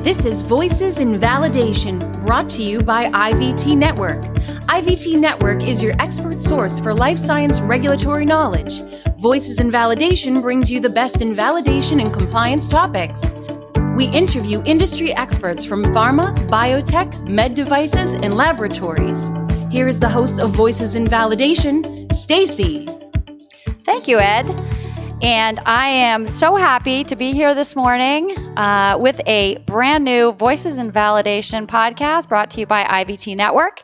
This is Voices in Validation, brought to you by IVT Network. IVT Network is your expert source for life science regulatory knowledge. Voices in Validation brings you the best in validation and compliance topics. We interview industry experts from pharma, biotech, med devices, and laboratories. Here is the host of Voices in Validation, Stacey. Thank you, Ed. And I am so happy to be here this morning with a brand new Voices in Validation podcast brought to you by IVT Network.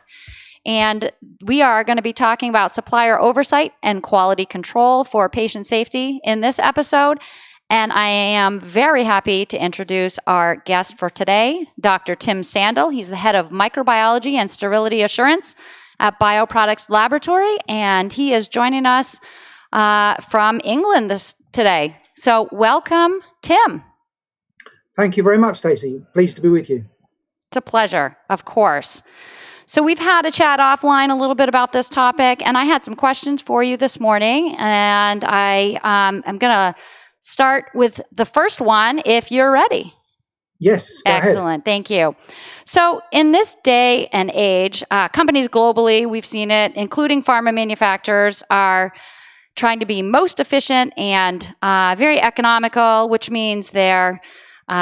And we are going to be talking about supplier oversight and quality control for patient safety in this episode. And I am very happy to introduce our guest for today, Dr. Tim Sandle. He's the head of microbiology and sterility assurance at Bioproducts Laboratory, and he is joining us from England today. So welcome, Tim. Thank you very much, Stacey. Pleased to be with you. It's a pleasure, of course. So we've had a chat offline a little bit about this topic, and I had some questions for you this morning, and I am going to start with the first one if you're ready. Yes, go ahead. Excellent. Thank you. So in this day and age, companies globally, we've seen it, including pharma manufacturers, are trying to be most efficient and very economical, which means they're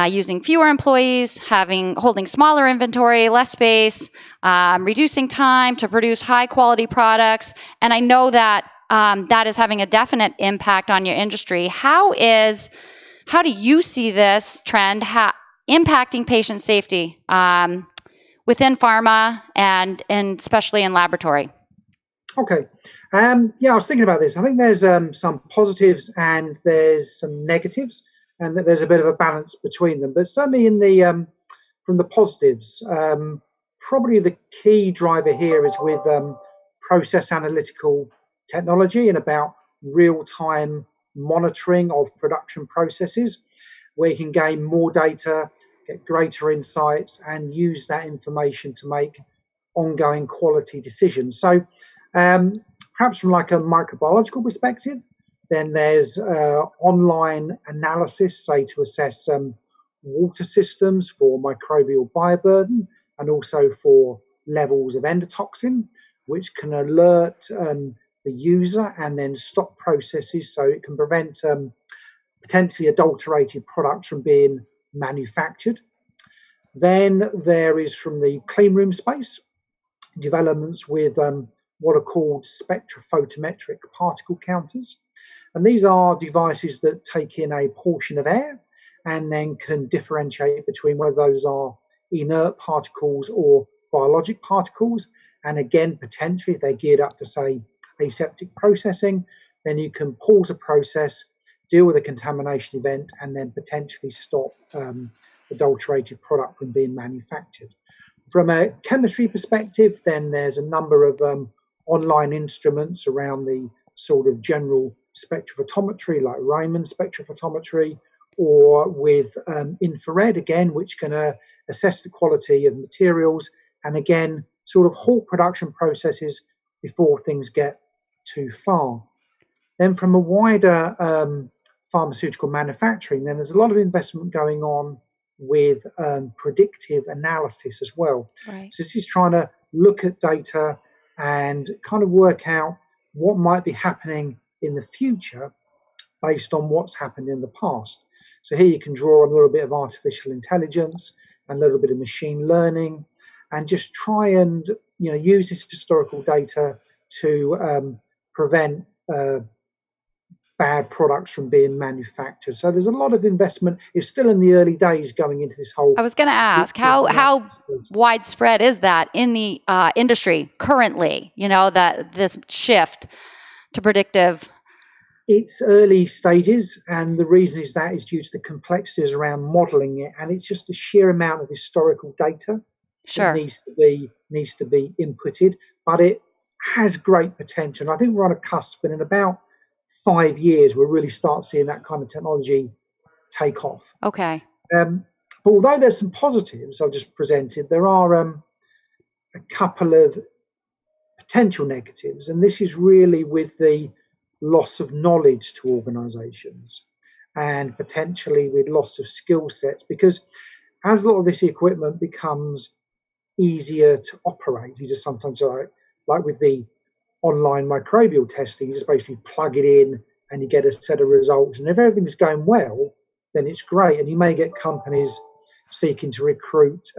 using fewer employees, holding smaller inventory, less space, reducing time to produce high quality products. And I know that that is having a definite impact on your industry. How do you see this trend impacting patient safety within pharma and especially in laboratory? Okay. I was thinking about this. I think there's some positives and there's some negatives, and that there's a bit of a balance between them. But certainly from the positives, probably the key driver here is with process analytical technology and about real-time monitoring of production processes, where you can gain more data, get greater insights, and use that information to make ongoing quality decisions. So perhaps from like a microbiological perspective, then there's online analysis, say to assess water systems for microbial bioburden and also for levels of endotoxin, which can alert the user and then stop processes so it can prevent potentially adulterated products from being manufactured. Then there is, from the clean room space, developments with what are called spectrophotometric particle counters. And these are devices that take in a portion of air and then can differentiate between whether those are inert particles or biologic particles. And again, potentially, if they're geared up to, say, aseptic processing, then you can pause a process, deal with a contamination event, and then potentially stop adulterated product from being manufactured. From a chemistry perspective, then there's a number of online instruments around the sort of general spectrophotometry, like Raman spectrophotometry, or with infrared, again, which can assess the quality of materials and, again, sort of halt production processes before things get too far. Then from a wider pharmaceutical manufacturing, then there's a lot of investment going on with predictive analysis as well. Right. So this is trying to look at data and kind of work out what might be happening in the future based on what's happened in the past. So here you can draw on a little bit of artificial intelligence and a little bit of machine learning and just try and use this historical data to prevent bad products from being manufactured. So there's a lot of investment. It's still in the early days going into this whole... I was going to ask, how widespread is that in the industry currently, that this shift to predictive? It's early stages, and the reason is due to the complexities around modelling it, and it's just the sheer amount of historical data that needs to be inputted, but it has great potential. I think we're on a cusp, and in about 5 years, we'll really start seeing that kind of technology take off. Okay. But although there's some positives I've just presented, there are a couple of potential negatives, and this is really with the loss of knowledge to organisations. and potentially with loss of skill sets, because as a lot of this equipment becomes easier to operate, you just sometimes like with the online microbial testing, you just basically plug it in and you get a set of results. And if everything's going well, then it's great. And you may get companies seeking to recruit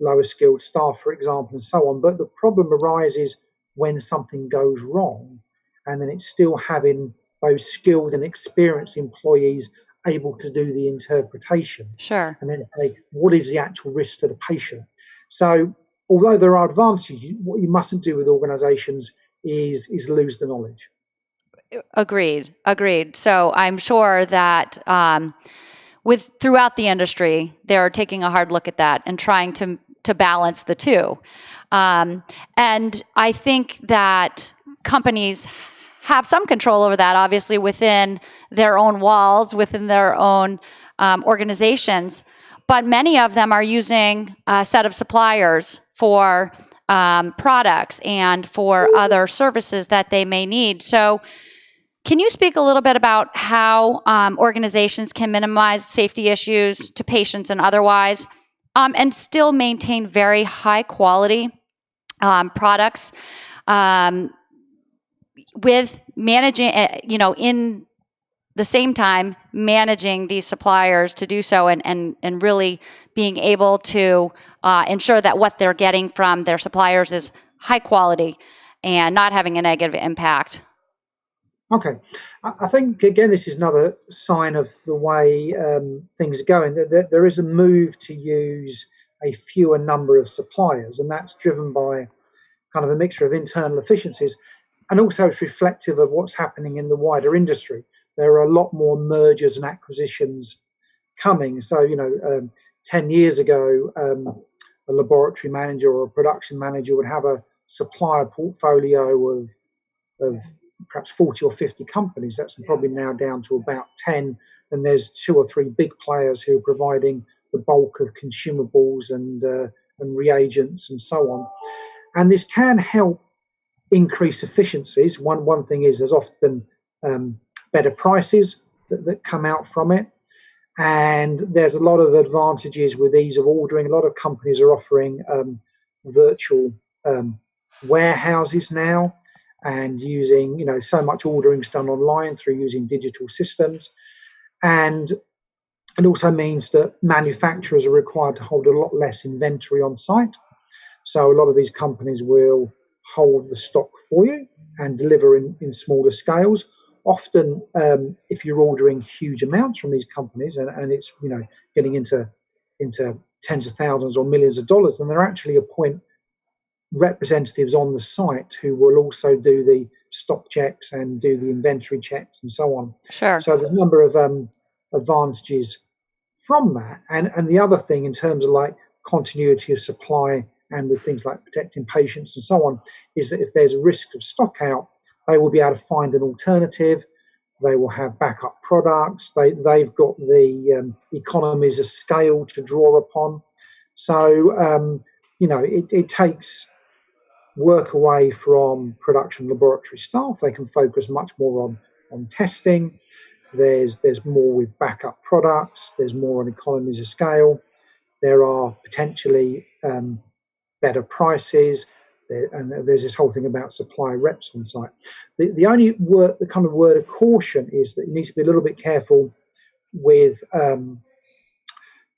lower skilled staff, for example, and so on. But the problem arises when something goes wrong, and then it's still having those skilled and experienced employees able to do the interpretation. Sure. And then say, what is the actual risk to the patient? So although there are advantages, what you mustn't do with organizations is lose the knowledge. Agreed. So I'm sure that throughout the industry, they're taking a hard look at that and trying to balance the two. And I think that companies have some control over that, obviously, within their own walls, within their own organizations. But many of them are using a set of suppliers for products and for other services that they may need. So can you speak a little bit about how organizations can minimize safety issues to patients and otherwise, and still maintain very high quality products with managing, in the same time, managing these suppliers to do so and really being able to ensure that what they're getting from their suppliers is high quality and not having a negative impact? Okay. I think, again, this is another sign of the way things are going. There is a move to use a fewer number of suppliers, and that's driven by kind of a mixture of internal efficiencies, and also it's reflective of what's happening in the wider industry. There are a lot more mergers and acquisitions coming. So, 10 years ago, a laboratory manager or a production manager would have a supplier portfolio of perhaps 40 or 50 companies. That's probably now down to about 10. And there's 2 or 3 big players who are providing the bulk of consumables and reagents and so on. And this can help increase efficiencies. One thing is there's often better prices that come out from it. And there's a lot of advantages with ease of ordering. A lot of companies are offering virtual warehouses now, and using, so much ordering's done online through using digital systems. And it also means that manufacturers are required to hold a lot less inventory on site. So a lot of these companies will hold the stock for you and deliver in smaller scales. Often, if you're ordering huge amounts from these companies and it's, getting into tens of thousands or millions of dollars, then they're actually appoint representatives on the site who will also do the stock checks and do the inventory checks and so on. Sure. So there's a number of advantages from that. And the other thing in terms of like continuity of supply and with things like protecting patients and so on is that if there's a risk of stock out, they will be able to find an alternative. They will have backup products. They've got the economies of scale to draw upon. So, it takes work away from production laboratory staff. They can focus much more on testing. There's more with backup products. There's more on economies of scale. There are potentially better prices. And there's this whole thing about supply reps on site. The only kind of word of caution is that you need to be a little bit careful with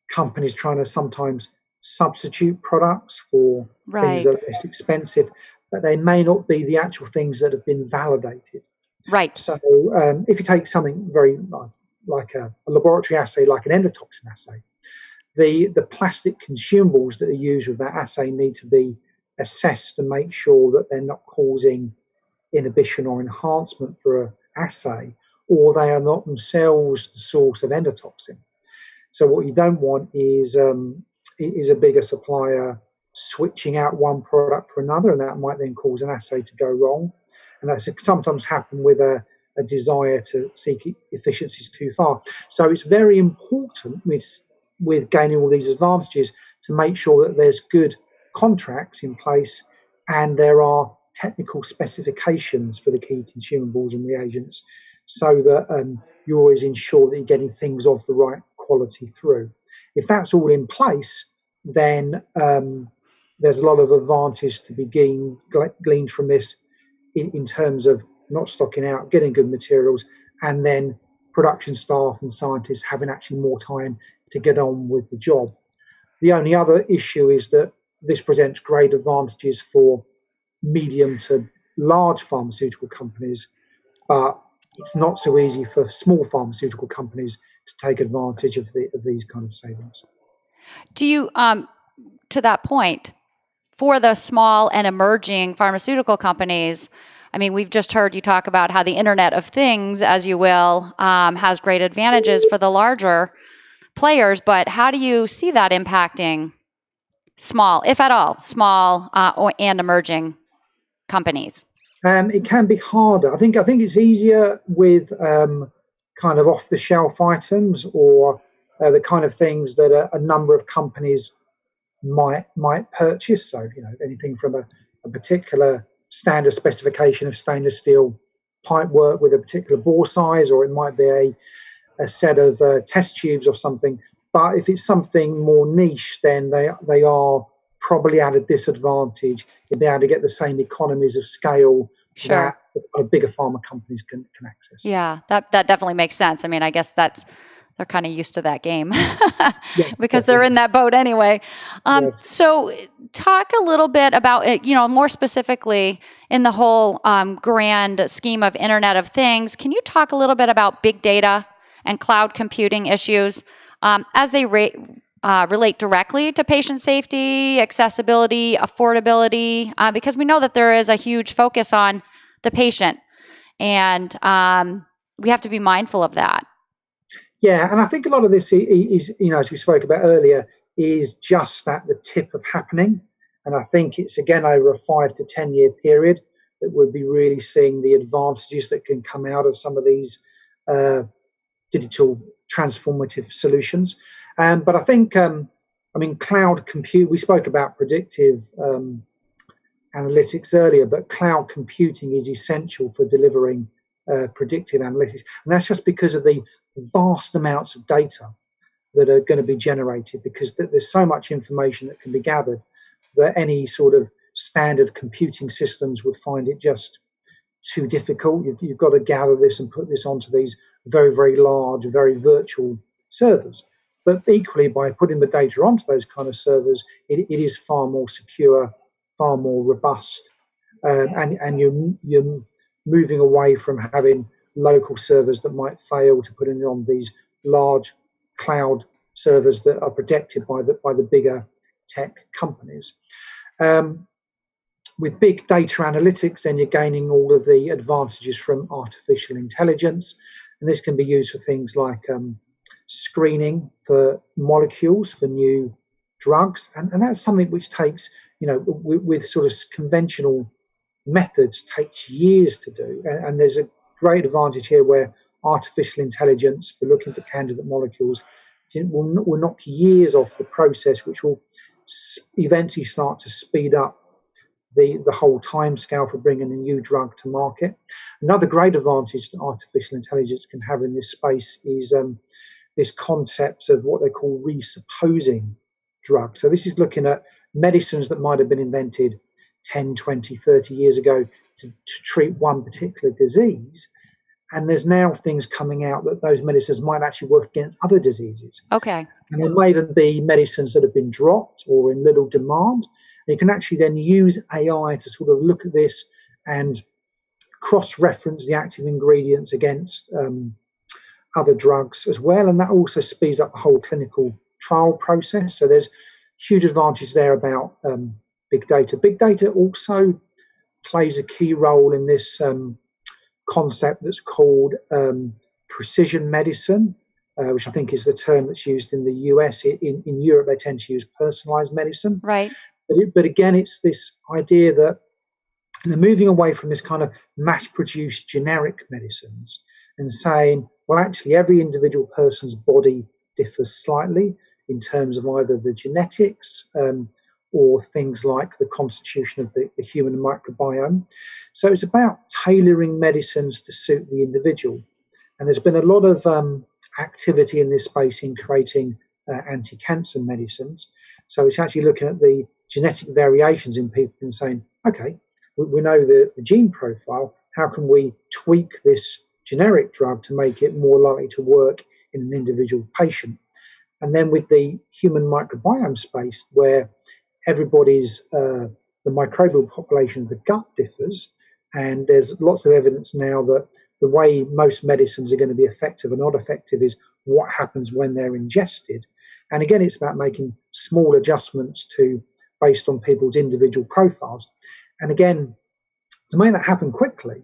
companies trying to sometimes substitute products for things that are less expensive, but they may not be the actual things that have been validated. Right. So if you take something very like a laboratory assay, like an endotoxin assay, the plastic consumables that are used with that assay need to be assessed to make sure that they're not causing inhibition or enhancement for an assay, or they are not themselves the source of endotoxin. So what you don't want is a bigger supplier switching out one product for another, and that might then cause an assay to go wrong. And that's sometimes happen with a desire to seek efficiencies too far. So it's very important with gaining all these advantages to make sure that there's good contracts in place and there are technical specifications for the key consumables and reagents, so that you always ensure that you're getting things of the right quality through. If that's all in place, then there's a lot of advantage to be gleaned from this in terms of not stocking out, getting good materials, and then production staff and scientists having actually more time to get on with the job. The only other issue is that this presents great advantages for medium to large pharmaceutical companies, but it's not so easy for small pharmaceutical companies to take advantage of these kind of savings. Do you, to that point, for the small and emerging pharmaceutical companies, I mean, we've just heard you talk about how the Internet of Things, as you will, has great advantages for the larger players, but how do you see that impacting small, if at all, small and emerging companies? It can be harder. I think it's easier with kind of off-the-shelf items or the kind of things that a number of companies might purchase. So, anything from a particular standard specification of stainless steel pipe work with a particular bore size, or it might be a set of test tubes or something. But if it's something more niche, then they are probably at a disadvantage in being able to get the same economies of scale Sure. that bigger pharma companies can access. Yeah, that definitely makes sense. I mean, I guess they're kind of used to that game because they're in that boat anyway. Yes. So talk a little bit about it, more specifically in the whole grand scheme of Internet of Things. Can you talk a little bit about big data and cloud computing issues as they relate directly to patient safety, accessibility, affordability, because we know that there is a huge focus on the patient, and we have to be mindful of that. Yeah, and I think a lot of this is, as we spoke about earlier, is just the tip of happening. And I think it's, again, over a 5 to 10 year period that we'll be really seeing the advantages that can come out of some of these digital transformative solutions. But I think, cloud compute, we spoke about predictive analytics earlier, but cloud computing is essential for delivering predictive analytics. And that's just because of the vast amounts of data that are going to be generated, because there's so much information that can be gathered that any sort of standard computing systems would find it just too difficult. You've got to gather this and put this onto these very, very large, very virtual servers. But equally, by putting the data onto those kind of servers, it is far more secure, far more robust, and you're moving away from having local servers that might fail to put in on these large cloud servers that are protected by the bigger tech companies. With big data analytics, then you're gaining all of the advantages from artificial intelligence, and this can be used for things like screening for molecules for new drugs, and that's something which takes, with sort of conventional methods, takes years to do, and there's a great advantage here where artificial intelligence for looking for candidate molecules will knock years off the process, which will eventually start to speed up the whole timescale for bringing a new drug to market. Another great advantage that artificial intelligence can have in this space is this concept of what they call resupposing drugs. So this is looking at medicines that might have been invented 10, 20, 30 years ago to treat one particular disease. And there's now things coming out that those medicines might actually work against other diseases. Okay. And there may even be medicines that have been dropped or in little demand. You can actually then use AI to sort of look at this and cross-reference the active ingredients against other drugs as well. And that also speeds up the whole clinical trial process. So there's huge advantage there about big data. Big data also plays a key role in this concept that's called precision medicine, which I think is the term that's used in the US. In Europe, they tend to use personalized medicine. Right. But again, it's this idea that they're moving away from this kind of mass-produced generic medicines and saying, well, actually, every individual person's body differs slightly in terms of either the genetics or things like the constitution of the human microbiome. So it's about tailoring medicines to suit the individual. And there's been a lot of activity in this space in creating anti-cancer medicines. So it's actually looking at the genetic variations in people and saying, okay, we know the gene profile, how can we tweak this generic drug to make it more likely to work in an individual patient? And then with the human microbiome space, where everybody's, the microbial population of the gut differs, and there's lots of evidence now that the way most medicines are going to be effective or not effective is what happens when they're ingested. And again, it's about making small adjustments based on people's individual profiles. And again, to make that happen quickly,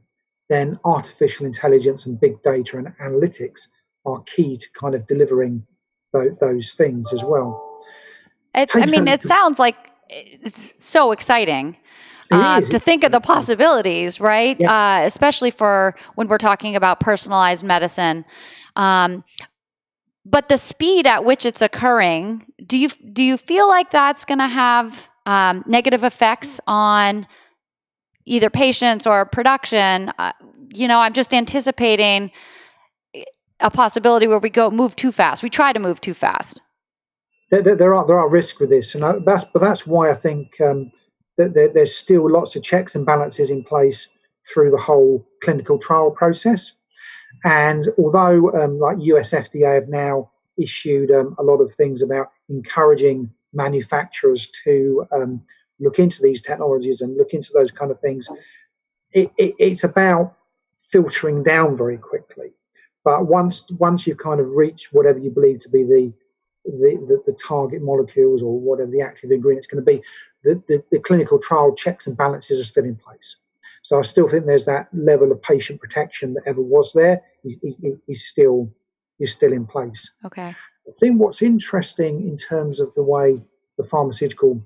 then artificial intelligence and big data and analytics are key to kind of delivering those things as well. It sounds like it's so exciting to think of the possibilities, right? Yeah. Especially for when we're talking about personalized medicine. But the speed at which it's occurring, do you feel like that's going to have negative effects on either patients or production? I'm just anticipating a possibility where we move too fast. We try to move too fast. There are risks with this, and that's why I think that there's still lots of checks and balances in place through the whole clinical trial process. And although like US FDA have now issued a lot of things about encouraging manufacturers to look into these technologies and look into those kind of things, it's about filtering down very quickly. But once you've kind of reached whatever you believe to be the target molecules or whatever the active ingredient is going to be, the clinical trial checks and balances are still in place. So I still think there's that level of patient protection that ever was there is still in place. Okay. I think what's interesting in terms of the way the pharmaceutical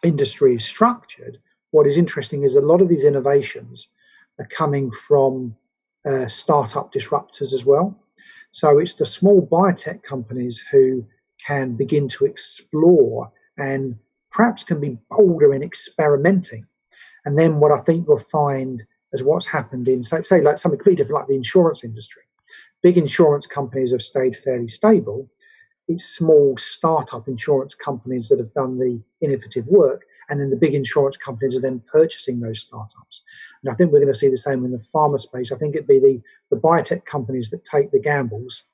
industry is structured, what is interesting is a lot of these innovations are coming from startup disruptors as well. So it's the small biotech companies who can begin to explore and perhaps can be bolder in experimenting. And then what I think you'll find is what's happened in, say like something completely different, like the insurance industry. Big insurance companies have stayed fairly stable. It's small startup insurance companies that have done the innovative work, and then the big insurance companies are then purchasing those startups. And I think we're going to see the same in the pharma space. I think it'd be the biotech companies that take the gambles,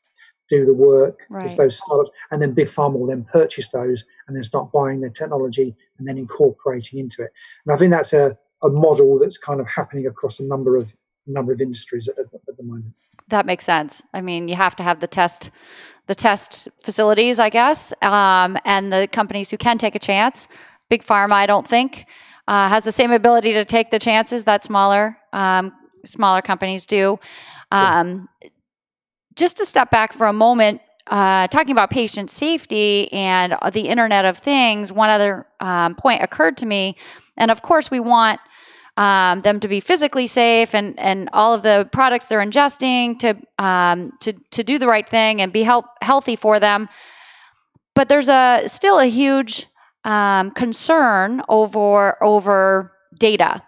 do the work, right. It's those startups, and then big pharma will then purchase those and then start buying their technology and then incorporating into it. And I think that's a model that's kind of happening across a number of industries at the moment. That makes sense. I mean, you have to have the test facilities, I guess, and the companies who can take a chance. Big pharma, I don't think, has the same ability to take the chances that smaller companies do. Just to step back for a moment, talking about patient safety and the Internet of Things, one other point occurred to me. And of course, we want them to be physically safe and all of the products they're ingesting to do the right thing and be healthy for them. But there's still a huge concern over data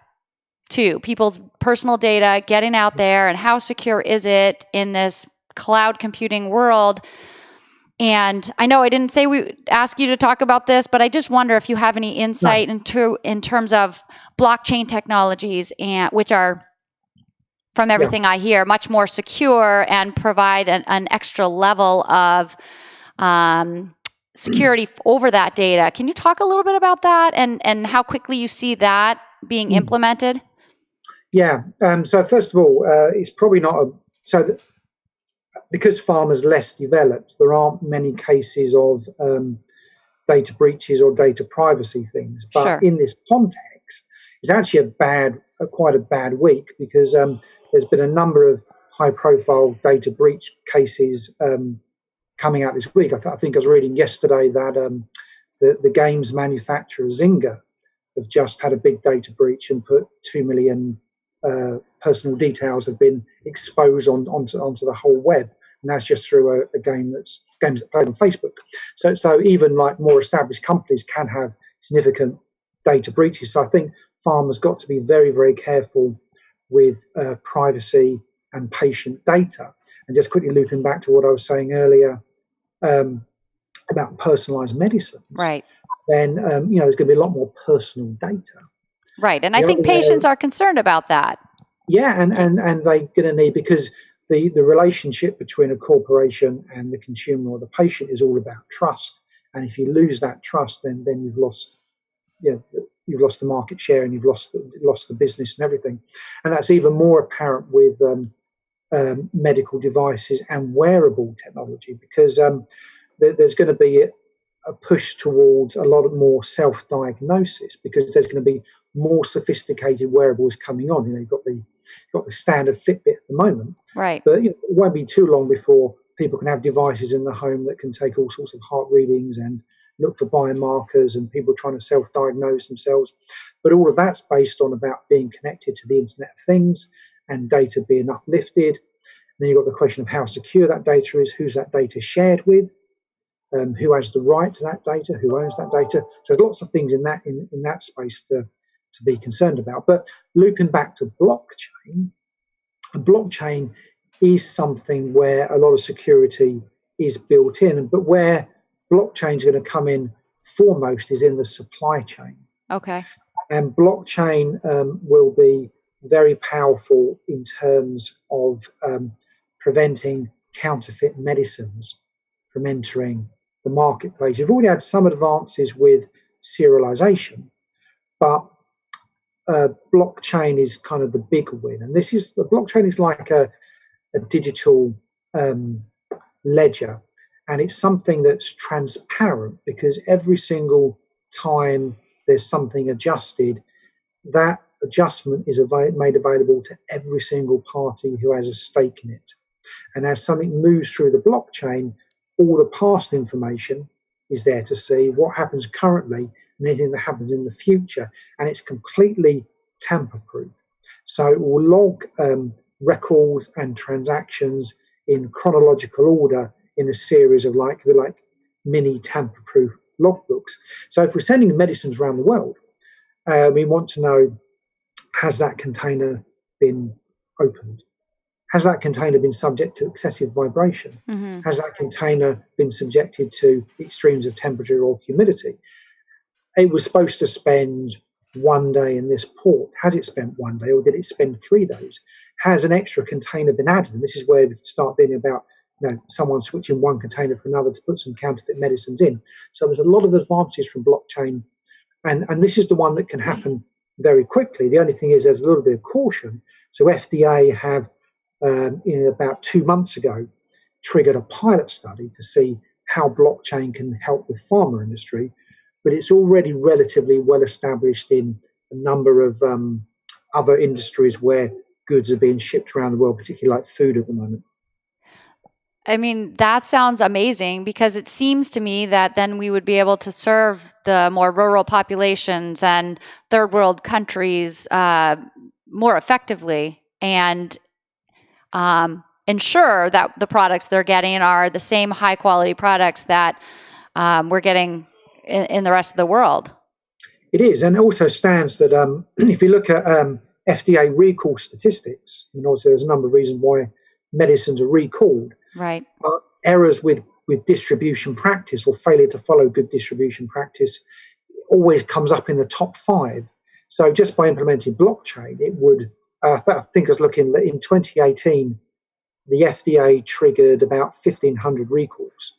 too, people's personal data getting out there, and how secure is it in this cloud computing world. And I know I didn't say we ask you to talk about this, but I just wonder if you have any insight in terms of blockchain technologies, and which are, from everything I hear, much more secure and provide an extra level of security over that data. Can you talk a little bit about that and how quickly you see that being implemented? Yeah. So first of all, it's probably not because pharma's less developed, there aren't many cases of data breaches or data privacy things. But Sure. In this context, it's actually quite a bad week, because there's been a number of high-profile data breach cases coming out this week. I think I was reading yesterday that the games manufacturer Zynga have just had a big data breach and put 2 million personal details have been exposed onto the whole web, and that's just through a games that played on Facebook. So even like more established companies can have significant data breaches. So I think pharma's got to be very, very careful with privacy and patient data. And just quickly looping back to what I was saying earlier about personalized medicines, Right. then there's going to be a lot more personal data. Right. And I think patients are concerned about that. Yeah, and they're going to need, because the relationship between a corporation and the consumer or the patient is all about trust. And if you lose that trust, then you've lost the market share, and you've lost the business and everything. And that's even more apparent with medical devices and wearable technology, because there's going to be a push towards a lot more self-diagnosis, because there's going to be more sophisticated wearables coming on. You've got the standard Fitbit at the moment, right? But it won't be too long before people can have devices in the home that can take all sorts of heart readings and look for biomarkers, and people trying to self-diagnose themselves. But all of that's based on about being connected to the Internet of Things and data being uplifted. And then you've got the question of how secure that data is, who's that data shared with, who has the right to that data, who owns that data. So there's lots of things in that space to be concerned about. But looping back to blockchain is something where a lot of security is built in, but where blockchain is going to come in foremost is in the supply chain. Okay. And blockchain will be very powerful in terms of preventing counterfeit medicines from entering the marketplace. You've already had some advances with serialization, but blockchain is kind of the big win. And the blockchain is like a digital ledger, and it's something that's transparent, because every single time there's something adjusted, that adjustment is made available to every single party who has a stake in it. And as something moves through the blockchain, all the past information is there to see what happens currently and anything that happens in the future. And it's completely tamper-proof. So it will log records and transactions in chronological order in a series of like mini tamper-proof logbooks. So if we're sending medicines around the world, we want to know, has that container been opened? Has that container been subject to excessive vibration? Mm-hmm. Has that container been subjected to extremes of temperature or humidity? It was supposed to spend 1 day in this port. Has it spent 1 day, or did it spend 3 days? Has an extra container been added? And this is where we can start thinking about someone switching one container for another to put some counterfeit medicines in. So there's a lot of advances from blockchain, and this is the one that can happen very quickly. The only thing is there's a little bit of caution. So FDA have about 2 months ago triggered a pilot study to see how blockchain can help with pharma industry, but it's already relatively well established in a number of other industries where goods are being shipped around the world, particularly like food at the moment. I mean, that sounds amazing, because it seems to me that then we would be able to serve the more rural populations and third world countries more effectively, and ensure that the products they're getting are the same high quality products that we're getting in the rest of the world. It is, and it also stands that if you look at FDA recall statistics, and obviously there's a number of reasons why medicines are recalled. Right. Errors with distribution practice, or failure to follow good distribution practice, always comes up in the top 5. So just by implementing blockchain, it would, I think I was looking in 2018, the FDA triggered about 1,500 recalls.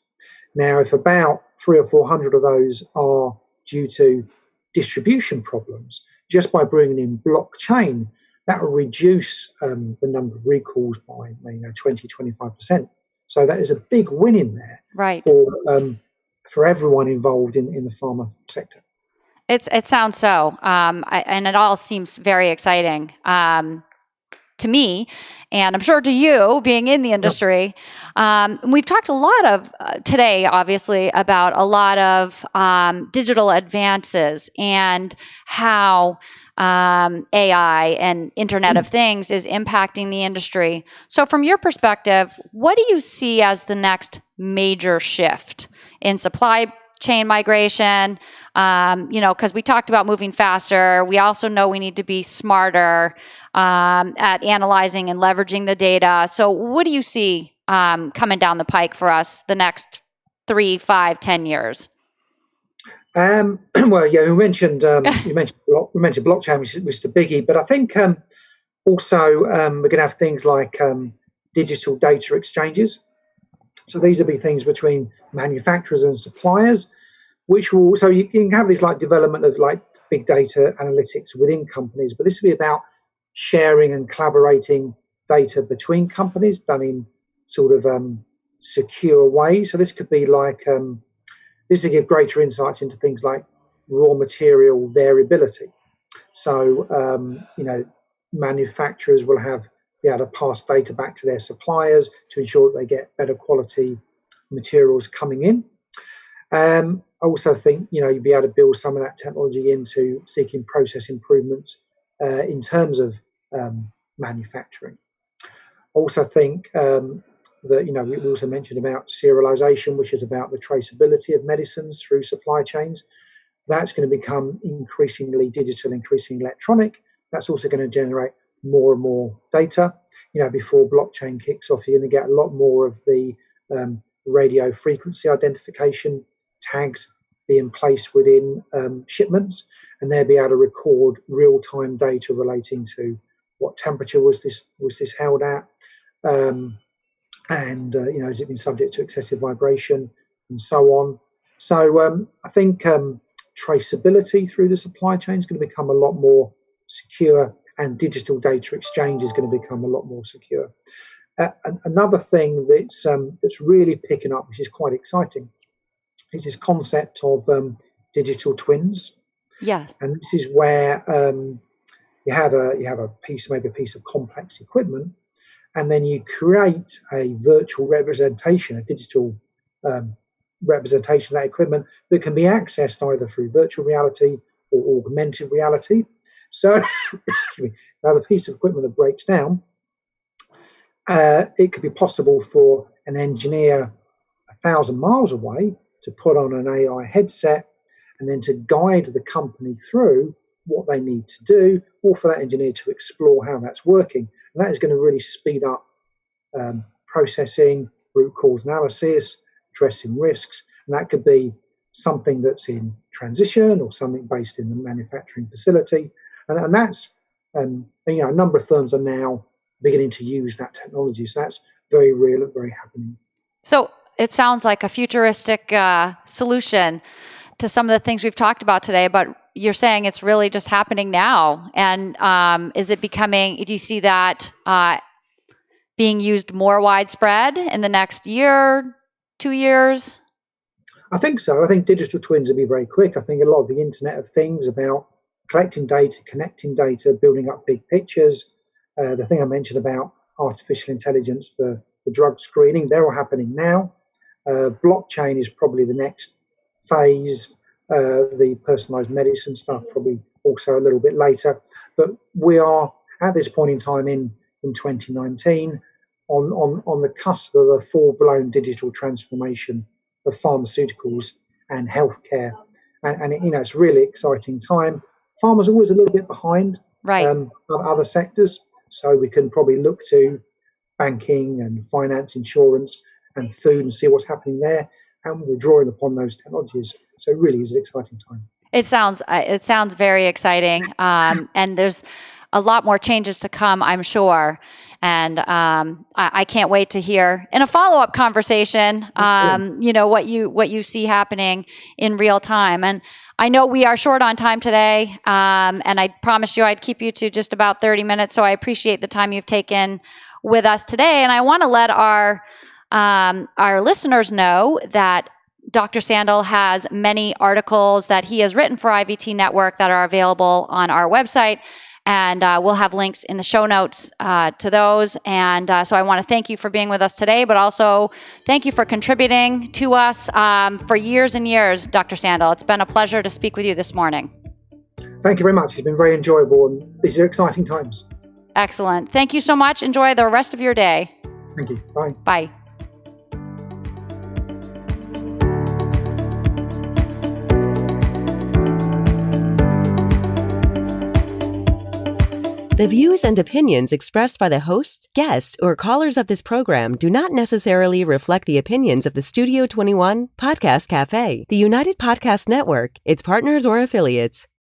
Now, if about 300 or 400 of those are due to distribution problems, just by bringing in blockchain, that will reduce the number of recalls by 20-25%. So that is a big win in there, right, for everyone involved in the pharma sector. It sounds so, and it all seems very exciting to me, and I'm sure to you, being in the industry. Yep. We've talked a lot of today, obviously, about a lot of digital advances and how AI and Internet of Things is impacting the industry. So from your perspective, what do you see as the next major shift in supply chain migration? Because we talked about moving faster. We also know we need to be smarter at analyzing and leveraging the data. So what do you see coming down the pike for us the next 3, 5, 10 years? Well, yeah, we mentioned blockchain, which is the biggie, but I think also we're going to have things like digital data exchanges. So these will be things between manufacturers and suppliers, which will, so you can have this like development of like big data analytics within companies, but this will be about sharing and collaborating data between companies done in sort of secure ways. So this could be like, this will give greater insights into things like raw material variability. So, manufacturers will be able to pass data back to their suppliers to ensure that they get better quality materials coming in. I also think, you'd be able to build some of that technology into seeking process improvements in terms of manufacturing. I also think that, we also mentioned about serialization, which is about the traceability of medicines through supply chains. That's going to become increasingly digital, increasingly electronic. That's also going to generate more and more data. Before blockchain kicks off, you're going to get a lot more of the radio frequency identification tags being placed within shipments, and they'll be able to record real-time data relating to what temperature was this held at, and has it been subject to excessive vibration, and so on. So I think traceability through the supply chain is going to become a lot more secure, and digital data exchange is going to become a lot more secure. Another thing that's really picking up, which is quite exciting, is this concept of digital twins. Yes. And this is where you have a piece of complex equipment, and then you create a virtual representation, a digital representation of that equipment that can be accessed either through virtual reality or augmented reality. So, excuse me, now the piece of equipment that breaks down, it could be possible for an engineer 1,000 miles away to put on an AI headset and then to guide the company through what they need to do, or for that engineer to explore how that's working. And that is going to really speed up processing, root cause analysis, addressing risks. And that could be something that's in transition or something based in the manufacturing facility. And that's, a number of firms are now beginning to use that technology. So that's very real and very happening. So it sounds like a futuristic solution to some of the things we've talked about today, but you're saying it's really just happening now. And is it becoming, do you see that being used more widespread in the next year, 2 years? I think so. I think digital twins will be very quick. I think a lot of the Internet of Things about collecting data, connecting data, building up big pictures, the thing I mentioned about artificial intelligence for drug screening, they're all happening now. Blockchain is probably the next phase. The personalized medicine stuff probably also a little bit later. But we are at this point in time in 2019 on the cusp of a full-blown digital transformation of pharmaceuticals and healthcare. And it's a really exciting time. Pharma's always a little bit behind other sectors. So we can probably look to banking and finance, insurance and food and see what's happening there. And we're drawing upon those technologies. So it really is an exciting time. It sounds very exciting. And there's a lot more changes to come, I'm sure. And I can't wait to hear in a follow-up conversation, what you see happening in real time. And I know we are short on time today, and I promised you I'd keep you to just about 30 minutes. So I appreciate the time you've taken with us today. And I want to let our listeners know that Dr. Sandle has many articles that he has written for IVT Network that are available on our website. And we'll have links in the show notes to those. And so I want to thank you for being with us today, but also thank you for contributing to us for years and years, Dr. Sandle. It's been a pleasure to speak with you this morning. Thank you very much. It's been very enjoyable, and these are exciting times. Excellent. Thank you so much. Enjoy the rest of your day. Thank you. Bye. Bye. The The views and opinions expressed by the hosts, guests, or callers of this program do not necessarily reflect the opinions of the Studio 21 Podcast Cafe, the United Podcast Network, its partners, or affiliates.